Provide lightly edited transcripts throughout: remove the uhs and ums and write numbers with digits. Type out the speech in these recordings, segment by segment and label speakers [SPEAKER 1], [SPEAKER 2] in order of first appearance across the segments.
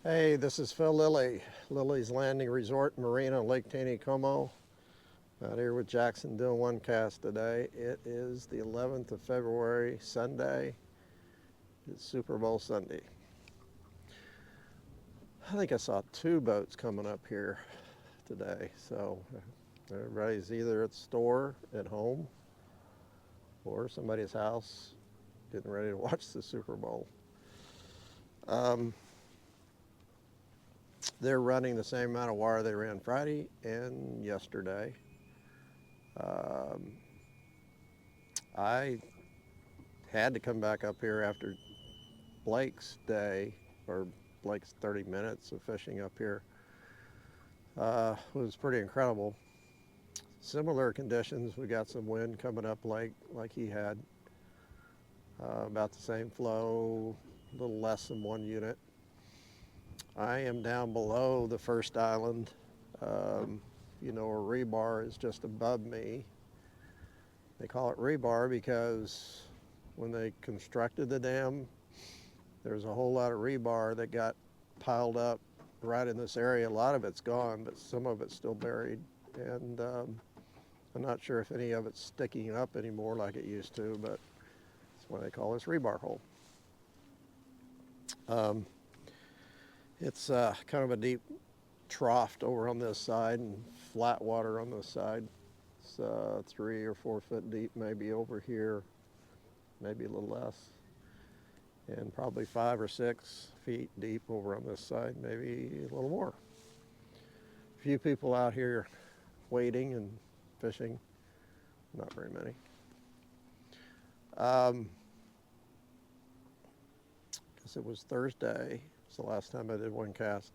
[SPEAKER 1] Hey, this is Phil Lilley, Lilley's Landing Resort Marina, Lake Taneycomo. Out here with Jackson doing one cast today. It is the 11th of February, Sunday. It's Super Bowl Sunday. I think I saw two boats coming up here today. So everybody's either at the store, at home, or somebody's house getting ready to watch the Super Bowl. They're running the same amount of wire they ran Friday and yesterday. I had to come back up here after Blake's day, or Blake's 30 minutes of fishing up here. Was pretty incredible. Similar conditions. We got some wind coming up lake like he had. About the same flow, a little less than 1 unit. I am down below the first island. A rebar is just above me. They call it rebar because when they constructed the dam, there's a whole lot of rebar that got piled up right in this area. A lot of it's gone, but some of it's still buried. And I'm not sure if any of it's sticking up anymore like it used to, but that's why they call this rebar hole. It's kind of a deep trough over on this side and flat water on this side. It's 3 or 4 foot deep, maybe over here, maybe a little less, and probably 5 or 6 feet deep over on this side, maybe a little more. A few people out here wading and fishing, not very many. Guess it was Thursday. It's the last time I did one cast,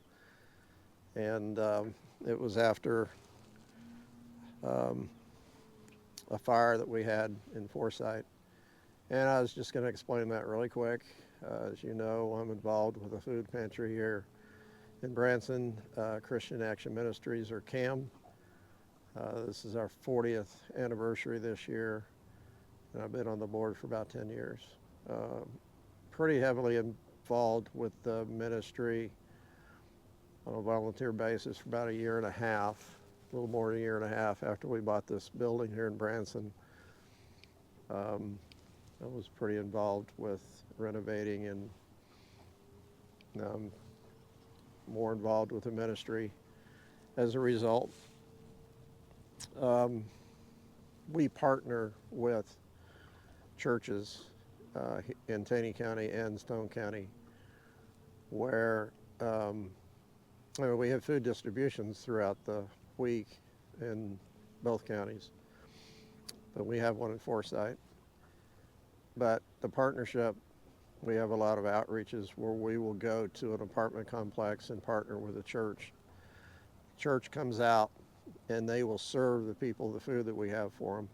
[SPEAKER 1] and it was after a fire that we had in Forsyth. And I was just going to explain that really quick. As you know, I'm involved with a food pantry here in Branson, Christian Action Ministries, or CAM. This is our 40th anniversary this year, and I've been on the board for about 10 years. Pretty heavily involved with the ministry on a volunteer basis for about 1.5 years, a little more than 1.5 years after we bought this building here in Branson. I was pretty involved with renovating and more involved with the ministry. As a result, we partner with churches in Taney County and Stone County where we have food distributions throughout the week in both counties, but we have one in Forsyth. But the partnership, we have a lot of outreaches where we will go to an apartment complex and partner with a church. Church comes out and they will serve the people the food that we have for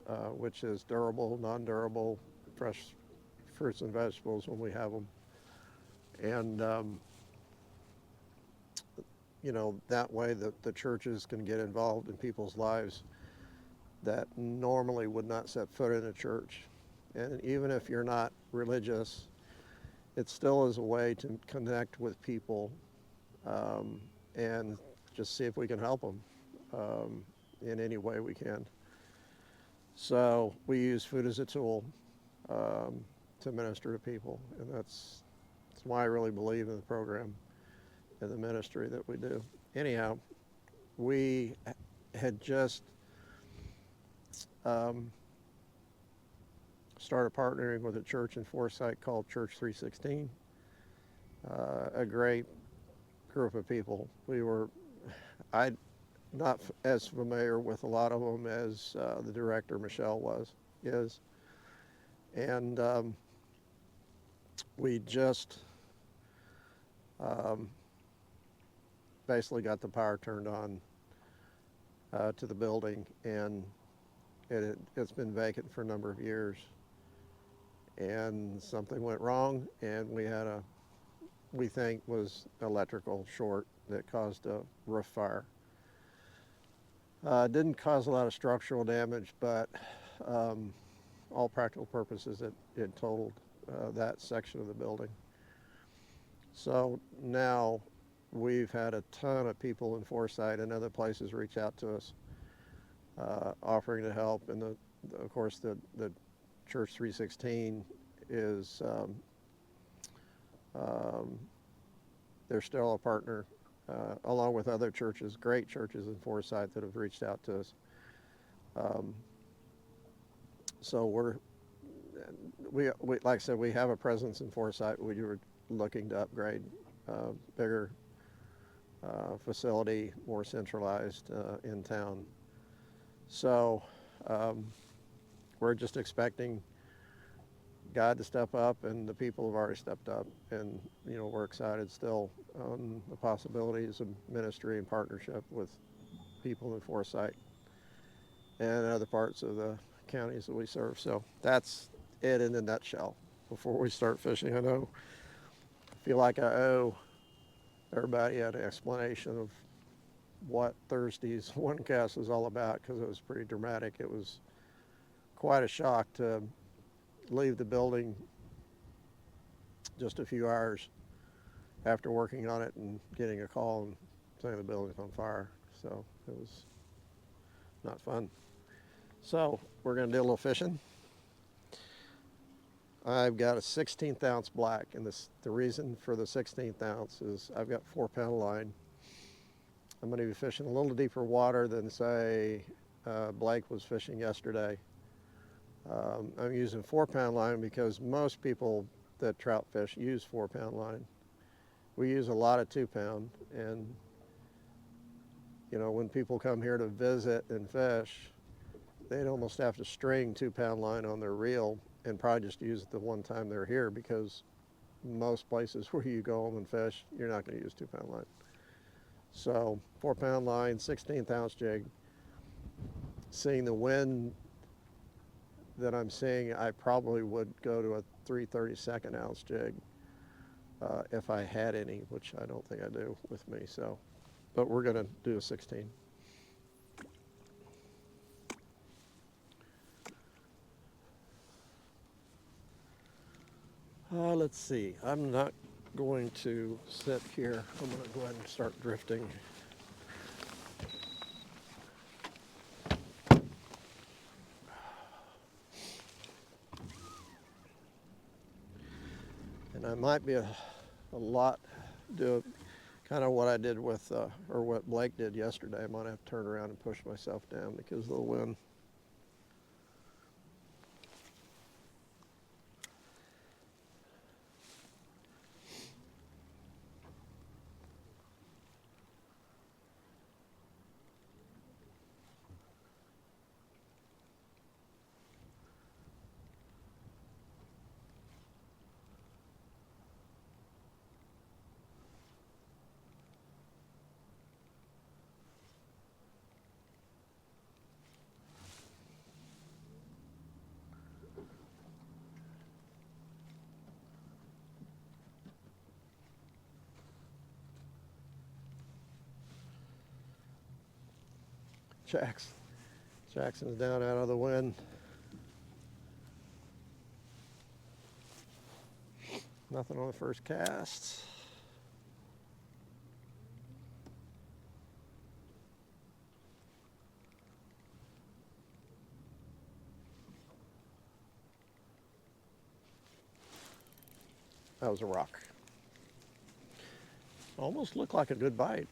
[SPEAKER 1] them, which is durable, non-durable, fresh fruits and vegetables when we have them. And that way the churches can get involved in people's lives that normally would not set foot in a church. And even if you're not religious, it still is a way to connect with people and just see if we can help them in any way we can. So we use food as a tool to minister to people, and that's why I really believe in the program and the ministry that we do. Anyhow, we had just started partnering with a church in Forsyth called Church 316, a great group of people. I'm not as familiar with a lot of them as the director, Michelle, is. And we just basically got the power turned on to the building, and it's been vacant for a number of years. And something went wrong, and we think was electrical short that caused a roof fire. Didn't cause a lot of structural damage, but all practical purposes, it totaled that section of the building. So now we've had a ton of people in Forsyth and other places reach out to us, offering to help. And of course, the Church 316 is, they're still a partner, along with other churches, great churches in Forsyth that have reached out to us. So we like I said, we have a presence in Forsyth. We were looking to upgrade, bigger facility, more centralized in town. So we're just expecting God to step up, and the people have already stepped up, and we're excited still on the possibilities of ministry and partnership with people in Forsyth and other parts of the counties that we serve. So that's it in a nutshell. Before we start fishing, I feel like I owe everybody an explanation of what Thursday's one cast is all about, because it was pretty dramatic. It was quite a shock to leave the building just a few hours after working on it and getting a call and saying the building's on fire. So it was not fun. So we're going to do a little fishing. I've got a 16th ounce black, and the reason for the 16th ounce is I've got 4-pound line. I'm going to be fishing a little deeper water than, say, Blake was fishing yesterday. I'm using 4-pound line because most people that trout fish use 4-pound line. We use a lot of 2-pound, and when people come here to visit and fish, they'd almost have to string 2-pound line on their reel and probably just use it the one time they're here, because most places where you go home and fish, you're not going to use 2-pound line. So 4-pound line, 16th ounce jig. Seeing the wind that I'm seeing, I probably would go to a 3/32 ounce jig if I had any, which I don't think I do with me. So, but we're going to do a 16. Let's see. I'm not going to sit here. I'm going to go ahead and start drifting. And I might be a lot do kind of what I did with, or what Blake did yesterday. I might have to turn around and push myself down because of the wind. Jackson's down out of the wind. Nothing on the first cast. That was a rock. Almost looked like a good bite.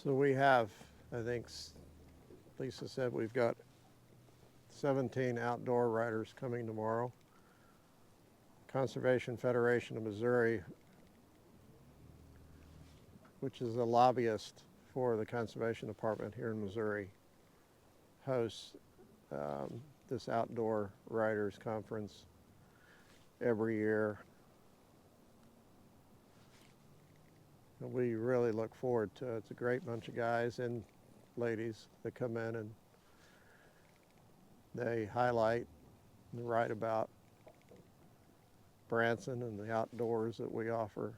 [SPEAKER 1] So we have, I think Lisa said we've got 17 outdoor riders coming tomorrow. Conservation Federation of Missouri, which is a lobbyist for the Conservation Department here in Missouri, hosts this outdoor riders conference every year. And we really look forward to it. It's a great bunch of guys and ladies that come in and they highlight and write about Branson and the outdoors that we offer.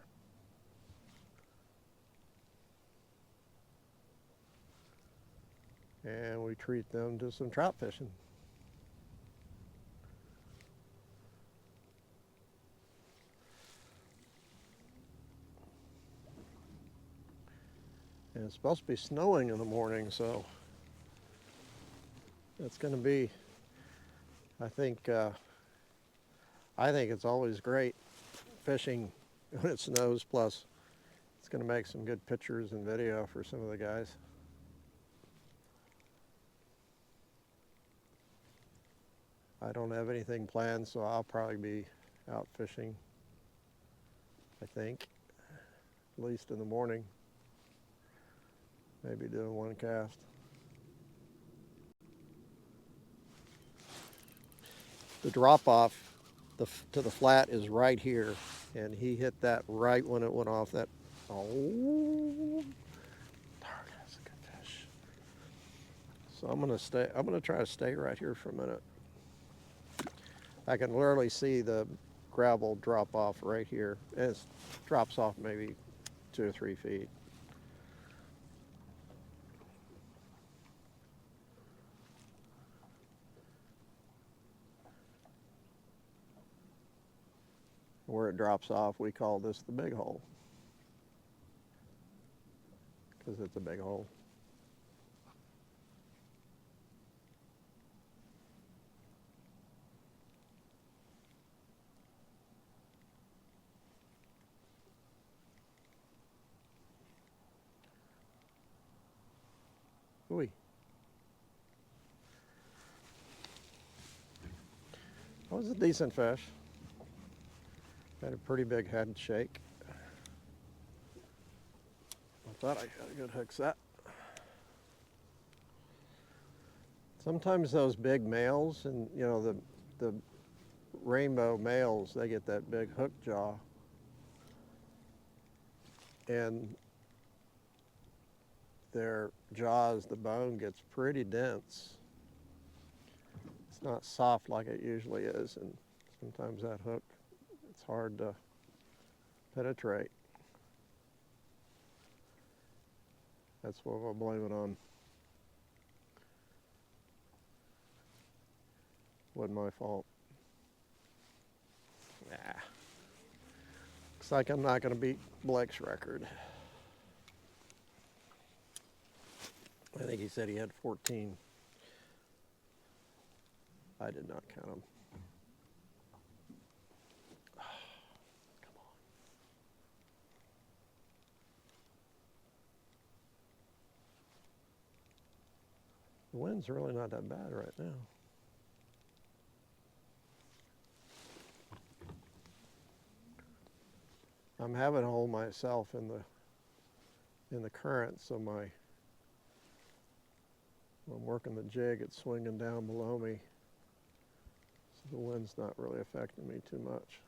[SPEAKER 1] And we treat them to some trout fishing. And it's supposed to be snowing in the morning, so it's going to be, I think it's always great fishing when it snows, plus it's going to make some good pictures and video for some of the guys. I don't have anything planned, so I'll probably be out fishing, I think, at least in the morning. Maybe doing one cast. The drop-off to the flat is right here, and he hit that right when it went off. That, oh, darn, that's a good fish. So I'm gonna try to stay right here for a minute. I can literally see the gravel drop off right here. And it drops off maybe 2 or 3 feet. Where it drops off, we call this the big hole, because it's a big hole. Ooh. That was a decent fish. Had a pretty big head shake. I thought I got a good hook set. Sometimes those big males, and you know, the rainbow males, they get that big hook jaw. And their jaws, the bone gets pretty dense. It's not soft like it usually is, and sometimes that hook, it's hard to penetrate. That's what I'll blame it on. Wasn't my fault. Nah. Looks like I'm not going to beat Blake's record. I think he said he had 14. I did not count them. Come on. The wind's really not that bad right now. I'm having to hold myself in the current, so when I'm working the jig, it's swinging down below me. So the wind's not really affecting me too much.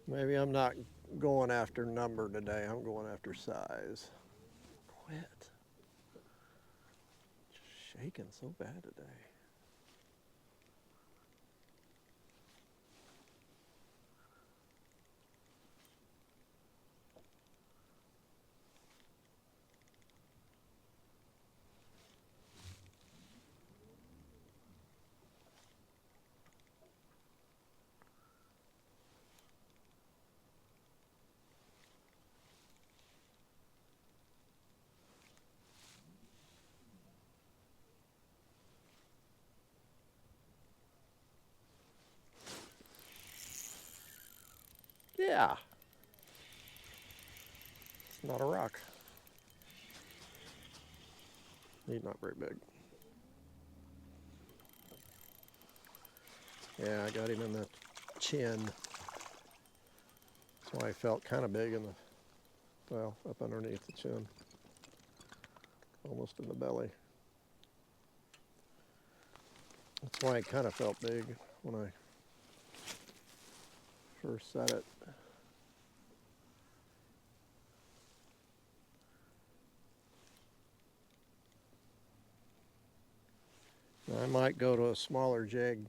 [SPEAKER 1] Maybe I'm not going after number today, I'm going after size. Quit. Just shaking so bad today. Yeah. It's not a rock. He's not very big. Yeah, I got him in the chin. That's why I felt kind of big in the, well, up underneath the chin. Almost in the belly. That's why I kind of felt big when I first set it. Now, I might go to a smaller jig.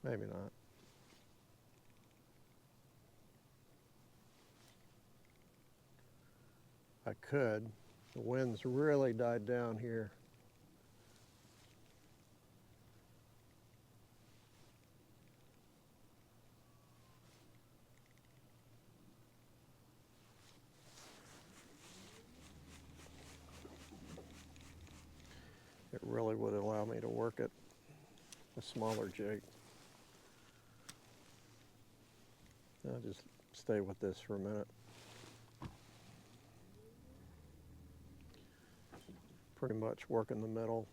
[SPEAKER 1] Maybe not. I could. The wind's really died down here. It really would allow me to work at a smaller jig. I'll just stay with this for a minute. Pretty much work in the middle.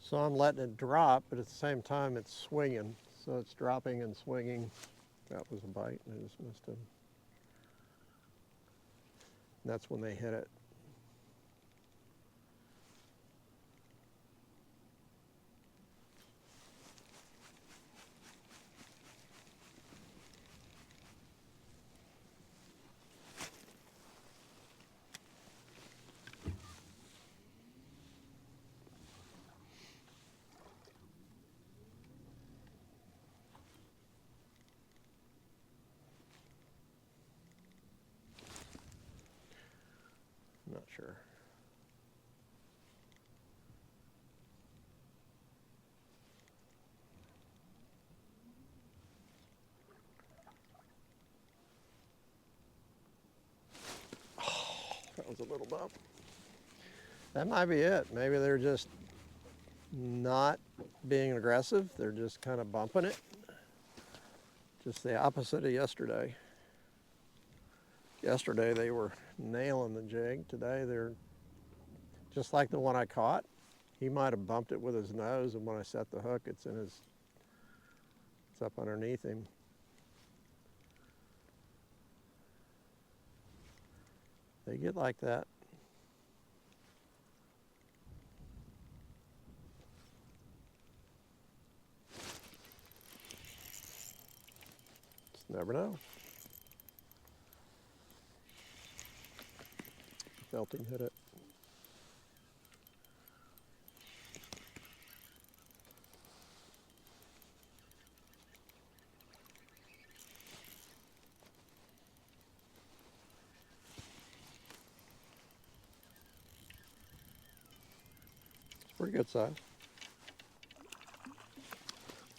[SPEAKER 1] So I'm letting it drop, but at the same time it's swinging. So it's dropping and swinging. That was a bite, and I just missed him. And that's when they hit it. I'm not sure. That was a little bump. That might be it. Maybe they're just not being aggressive. They're just kind of bumping it. Just the opposite of yesterday. Yesterday they were nailing the jig. Today they're just like the one I caught. He might have bumped it with his nose, and when I set the hook, it's up underneath him. They get like that. Just never know. Felt him hit it. It's pretty good size.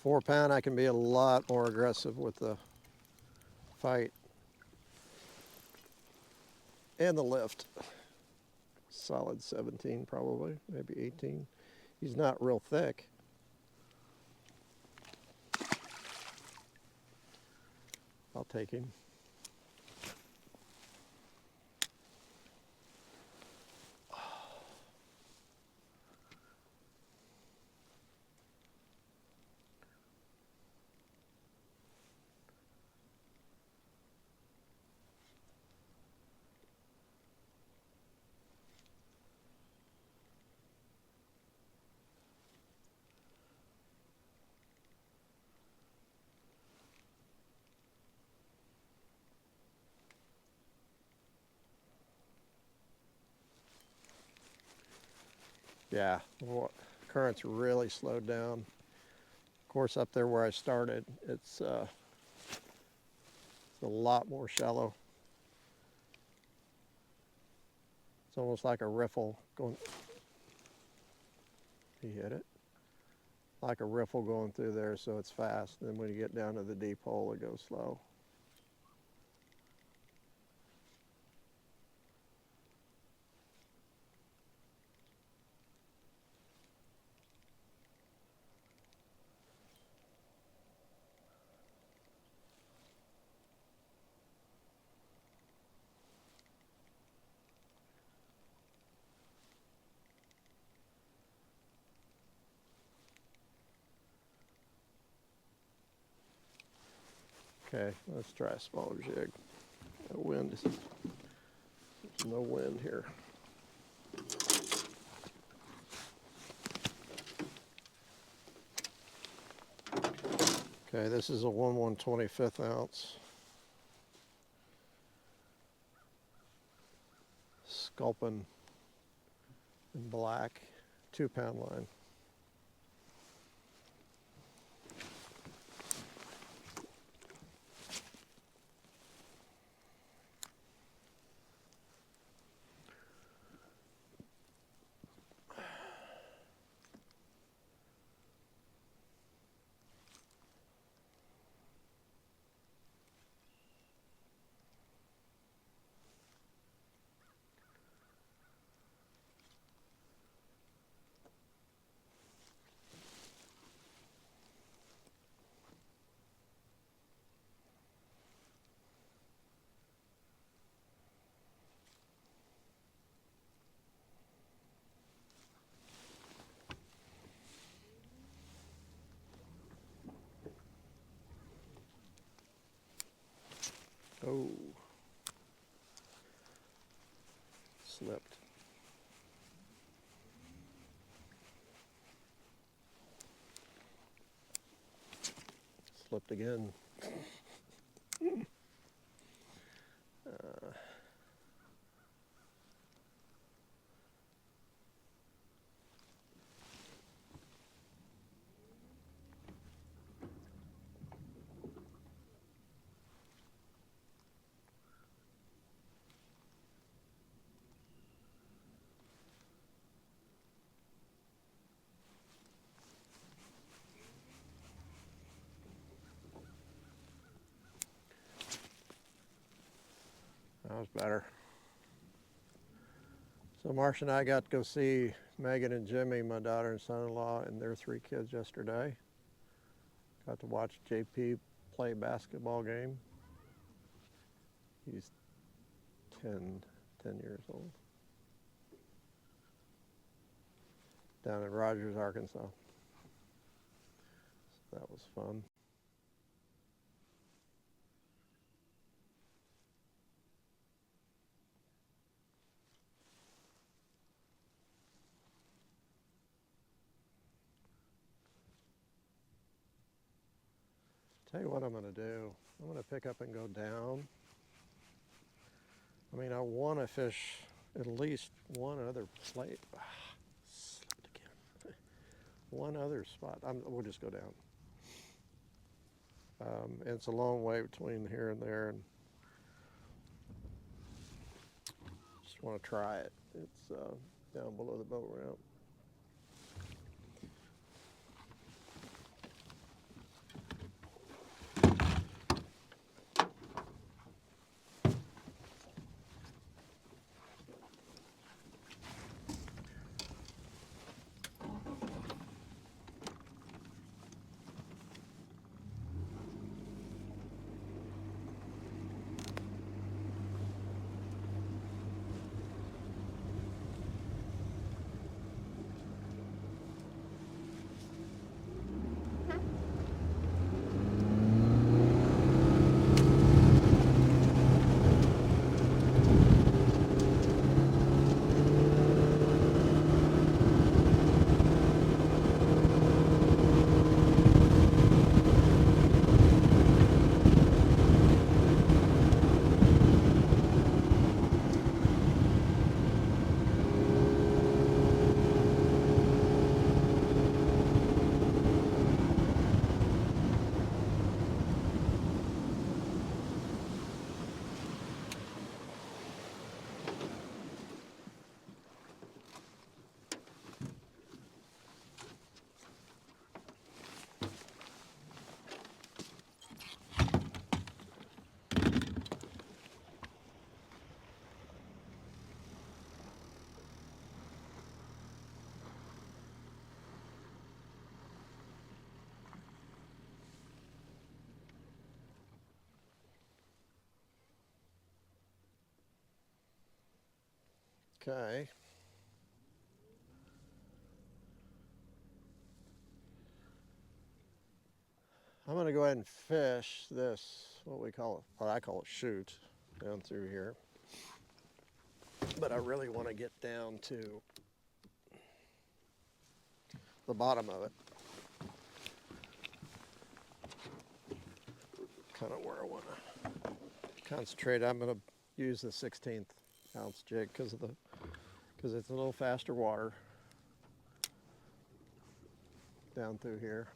[SPEAKER 1] 4 pound, I can be a lot more aggressive with the fight and the lift. Solid 17 probably, maybe 18. He's not real thick. I'll take him. Yeah, current's really slowed down. Of course, up there where I started, it's a lot more shallow. It's almost like a riffle going. He hit it. Like a riffle going through there, so it's fast. Then when you get down to the deep hole, it goes slow. Okay, let's try a smaller jig. The wind is, there's no wind here. Okay, this is a 1/125th ounce sculpin in black, 2-pound line. Oh, slipped. Slipped again. That was better. So Marcia and I got to go see Megan and Jimmy, my daughter and son-in-law, and their 3 kids yesterday. Got to watch JP play a basketball game. He's 10 years old. Down in Rogers, Arkansas. So that was fun. Tell you what I'm going to do. I'm going to pick up and go down. I mean, I want to fish at least one other plate. Slipped again. One other spot. We'll just go down. It's a long way between here and there, and just want to try it. It's down below the boat ramp. Okay. I'm going to go ahead and fish this, what I call it chute, down through here. But I really want to get down to the bottom of it. Kind of where I want to concentrate. I'm going to use the 16th ounce jig because it's a little faster water down through here.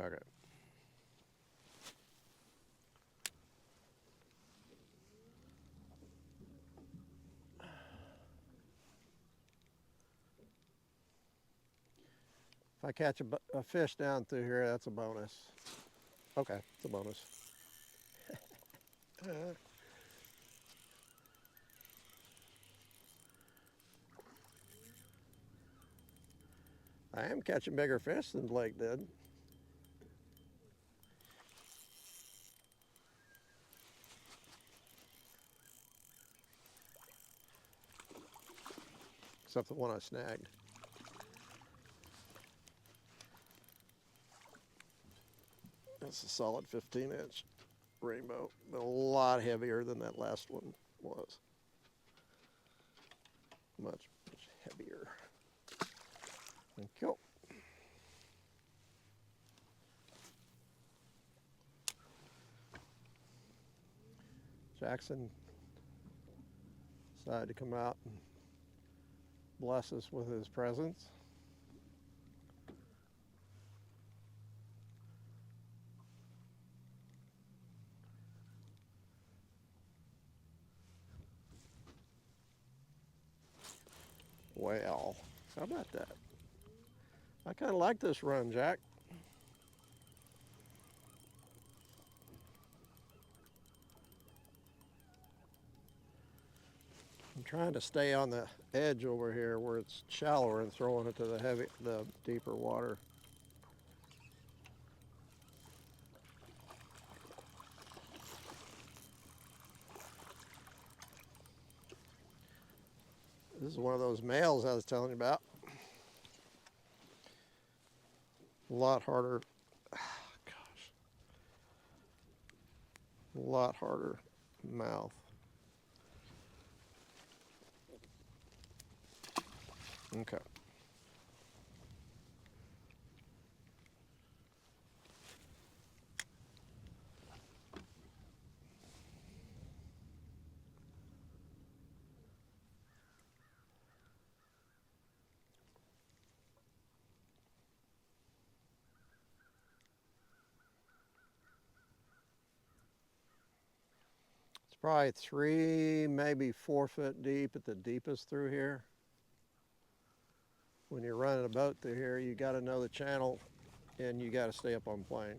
[SPEAKER 1] Okay. If I catch a fish down through here, that's a bonus. Okay, it's a bonus. I am catching bigger fish than Blake did. Except the one I snagged. That's a solid 15-inch rainbow, but a lot heavier than that last one was. Much heavier. Thank you. Jackson decided to come out and bless us with his presence. Well, how about that? I kind of like this run, Jack. I'm trying to stay on the edge over here where it's shallower and throwing it to the deeper water. This is one of those males I was telling you about. A lot harder. Gosh. A lot harder mouth. Okay. It's probably 3, maybe 4 foot deep at the deepest through here. When you're running a boat through here, you got to know the channel and you got to stay up on plane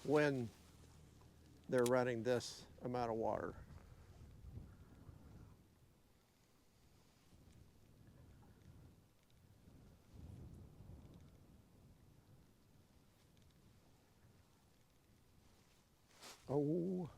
[SPEAKER 1] when they're running this amount of water. Oh.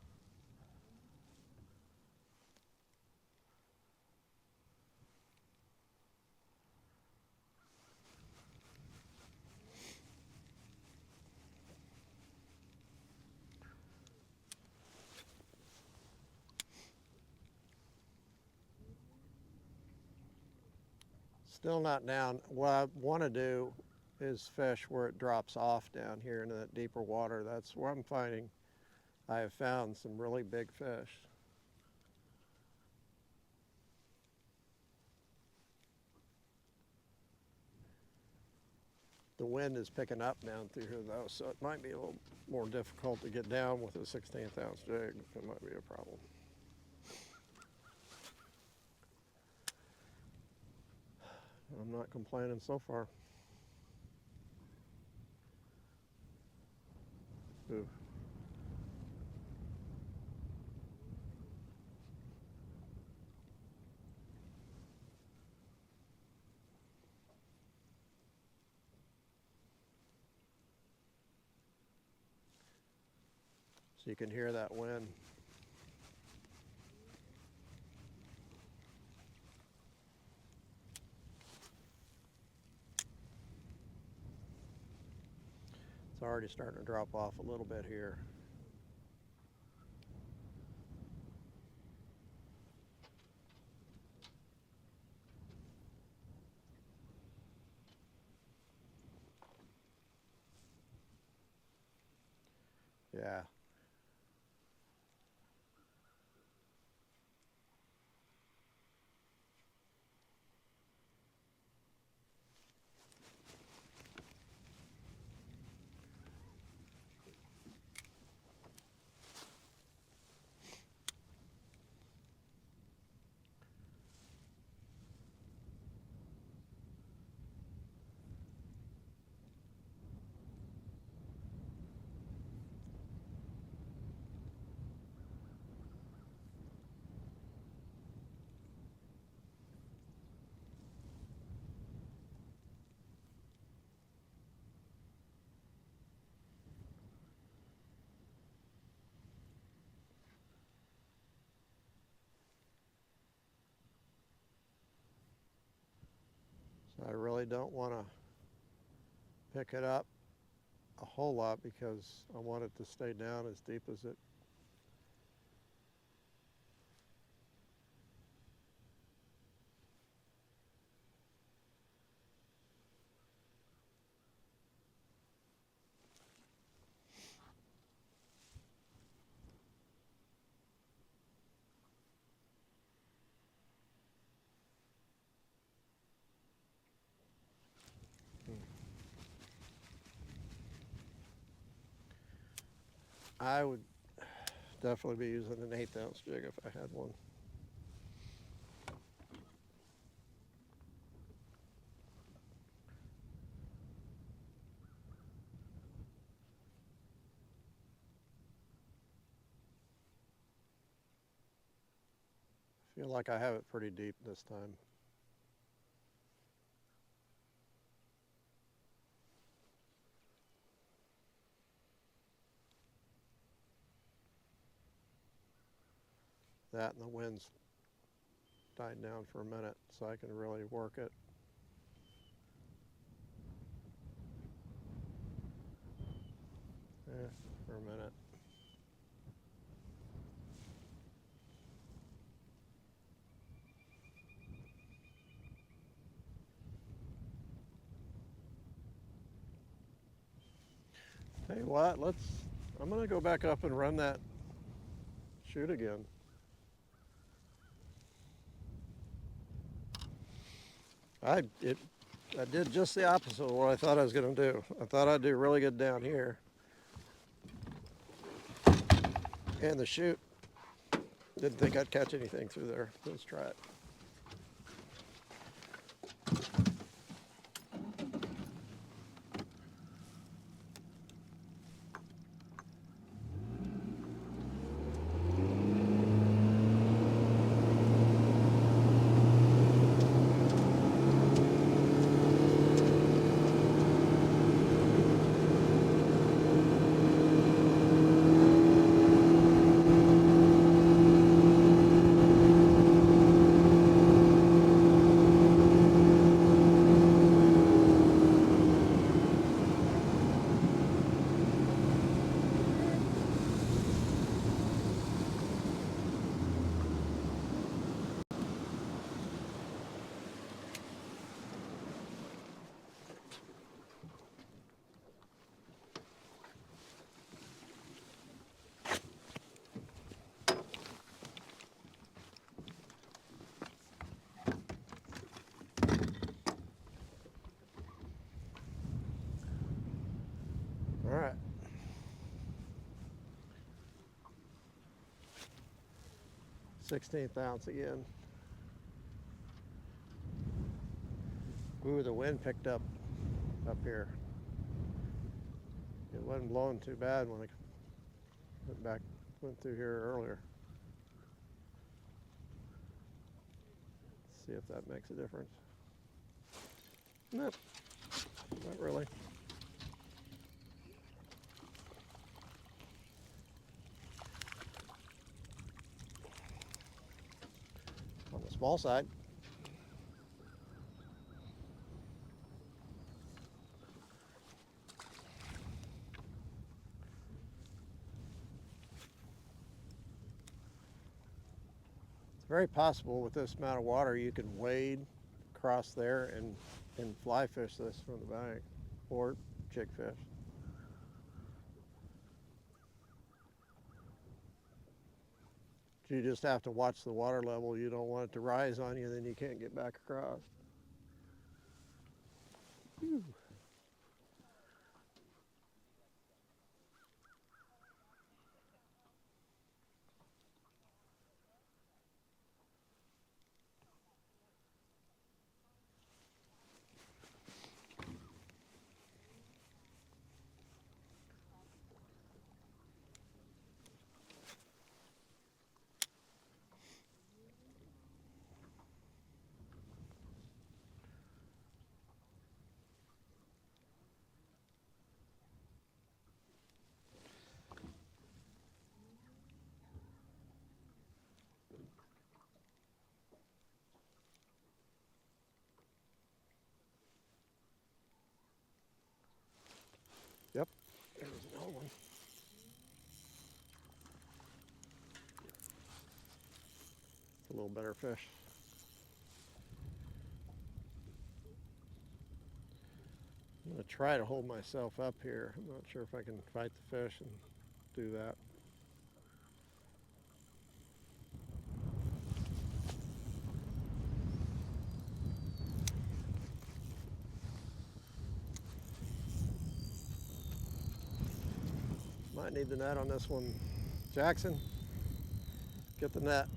[SPEAKER 1] Still not down. What I want to do is fish where it drops off down here into that deeper water. That's where I'm finding I have found some really big fish. The wind is picking up down through here though, so it might be a little more difficult to get down with a 16th ounce jig. That might be a problem. I'm not complaining so far. Ooh. So you can hear that wind. It's already starting to drop off a little bit here. Yeah. So I really don't want to pick it up a whole lot because I want it to stay down as deep as it. I would definitely be using an 1/8 ounce jig if I had one. I feel like I have it pretty deep this time. That and the wind's died down for a minute so I can really work it. Yeah, for a minute. Tell you what, I'm gonna go back up and run that chute again. I did just the opposite of what I thought I was gonna do. I thought I'd do really good down here. And the chute, didn't think I'd catch anything through there. Let's try it. All right. 1/16 ounce again. Ooh, the wind picked up here. It wasn't blowing too bad when I went through here earlier. Let's see if that makes a difference. Nope, not really. On the small side. It's very possible with this amount of water you can wade across there and fly fish this from the bank, or jig fish. You just have to watch the water level. You don't want it to rise on you, then you can't get back across. Whew. Yep, there's another one. It's a little better fish. I'm going to try to hold myself up here. I'm not sure if I can fight the fish and do that. Might need the net on this one. Jackson, get the net.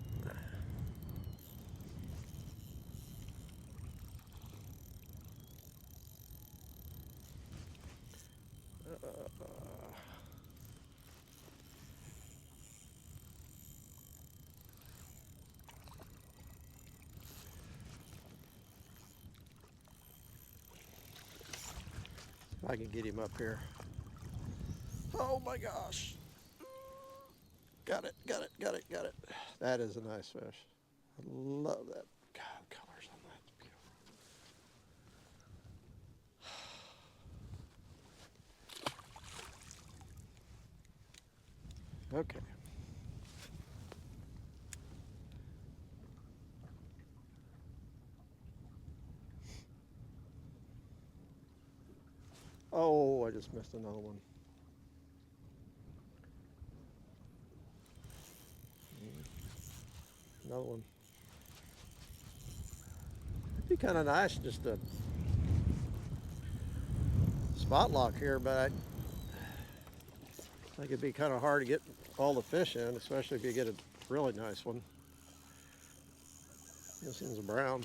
[SPEAKER 1] I can get him up here. Oh my gosh. Got it, got it, got it, got it. That is a nice fish. I love that. God, the colors on that's beautiful. Okay. Oh, I just missed another one. Another one. It'd be kind of nice just to spot lock here, but I think it'd be kind of hard to get all the fish in, especially if you get a really nice one. This one's a brown.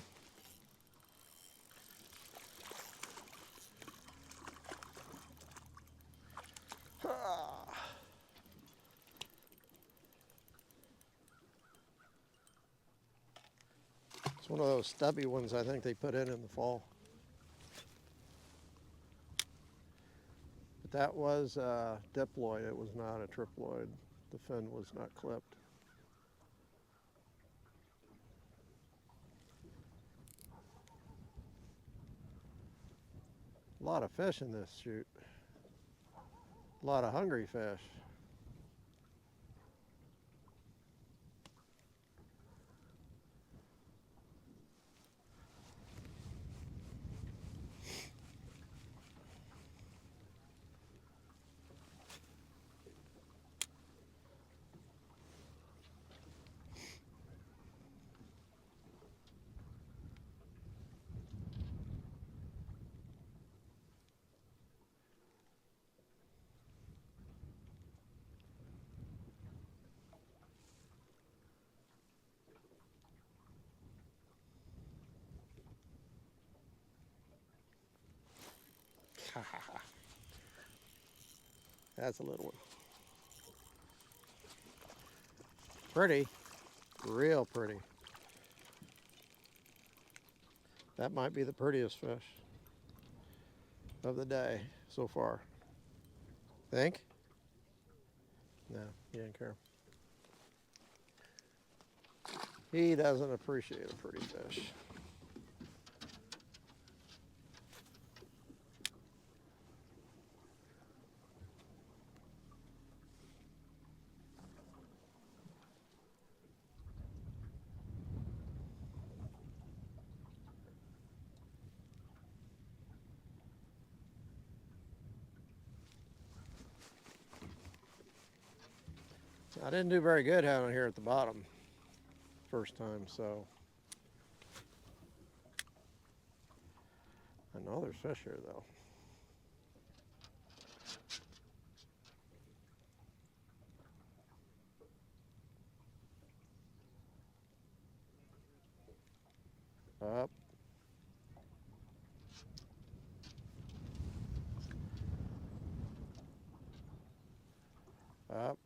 [SPEAKER 1] It's one of those stubby ones I think they put in the fall. But that was a diploid, it was not a triploid. The fin was not clipped. A lot of fish in this chute. A lot of hungry fish. That's a little one. Pretty, real pretty. That might be the prettiest fish of the day so far. Think? No, he didn't care. He doesn't appreciate a pretty fish. I didn't do very good down here at the bottom first time, so I know there's fish here though. Up. Up.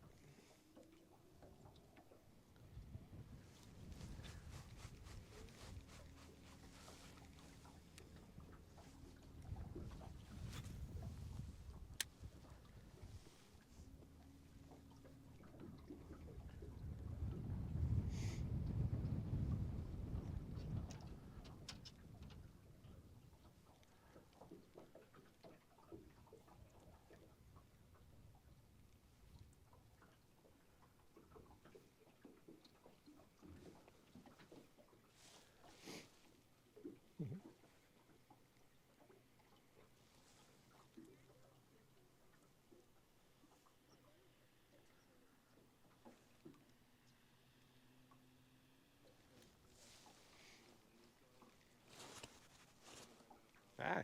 [SPEAKER 1] Ah.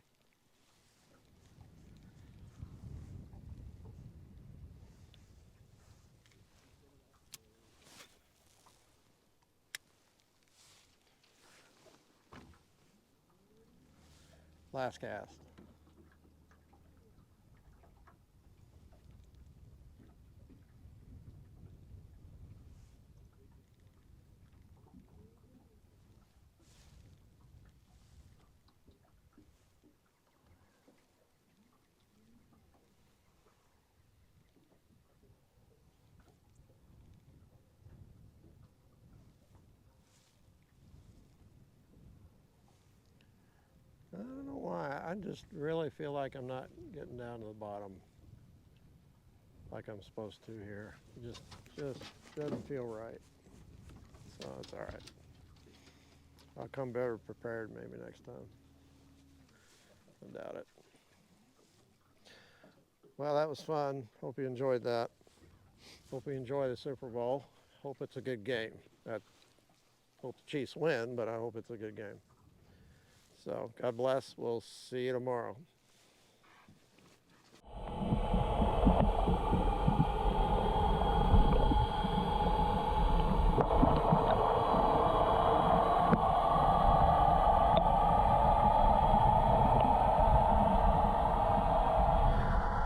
[SPEAKER 1] Last cast. I don't know why. I just really feel like I'm not getting down to the bottom like I'm supposed to here. Just doesn't feel right. So it's all right. I'll come better prepared maybe next time. I doubt it. Well, that was fun. Hope you enjoyed that. Hope you enjoy the Super Bowl. Hope it's a good game. I hope the Chiefs win, but I hope it's a good game. So God bless. We'll see you tomorrow.